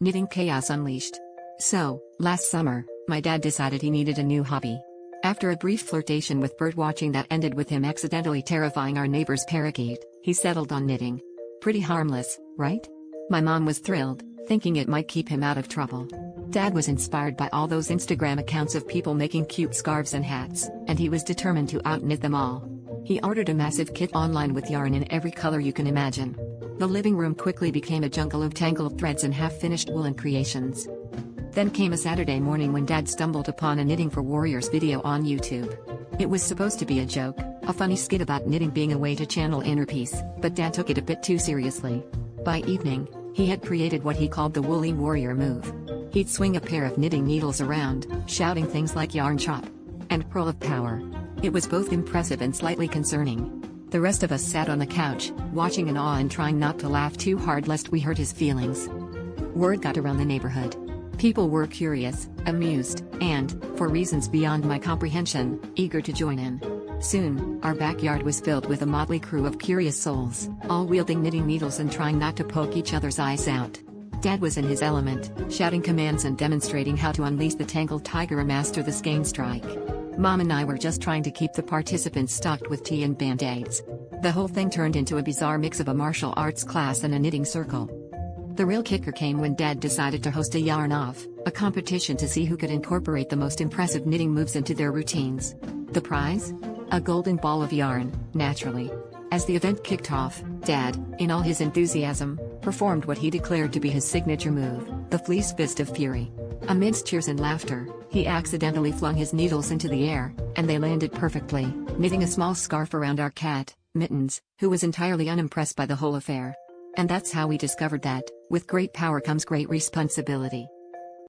Knitting chaos unleashed. So, last summer, my dad decided he needed a new hobby. After a brief flirtation with birdwatching that ended with him accidentally terrifying our neighbor's parakeet, he settled on knitting. Pretty harmless, right? My mom was thrilled, thinking it might keep him out of trouble. Dad was inspired by all those Instagram accounts of people making cute scarves and hats, and he was determined to out-knit them all. He ordered a massive kit online with yarn in every color you can imagine. The living room quickly became a jungle of tangled threads and half-finished woolen creations. Then came a Saturday morning when Dad stumbled upon a Knitting for Warriors video on YouTube. It was supposed to be a joke, a funny skit about knitting being a way to channel inner peace, but Dad took it a bit too seriously. By evening, he had created what he called the Woolly Warrior move. He'd swing a pair of knitting needles around, shouting things like yarn chop and pearl of power. It was both impressive and slightly concerning. The rest of us sat on the couch, watching in awe and trying not to laugh too hard lest we hurt his feelings. Word got around the neighborhood. People were curious, amused, and, for reasons beyond my comprehension, eager to join in. Soon, our backyard was filled with a motley crew of curious souls, all wielding knitting needles and trying not to poke each other's eyes out. Dad was in his element, shouting commands and demonstrating how to unleash the tangled tiger or master the skein strike. Mom and I were just trying to keep the participants stocked with tea and band-aids. The whole thing turned into a bizarre mix of a martial arts class and a knitting circle. The real kicker came when Dad decided to host a yarn-off, a competition to see who could incorporate the most impressive knitting moves into their routines. The prize? A golden ball of yarn, naturally. As the event kicked off, Dad, in all his enthusiasm, performed what he declared to be his signature move, the fleece fist of fury. Amidst cheers and laughter, he accidentally flung his needles into the air, and they landed perfectly, knitting a small scarf around our cat, Mittens, who was entirely unimpressed by the whole affair. And that's how we discovered that, with great power comes great responsibility.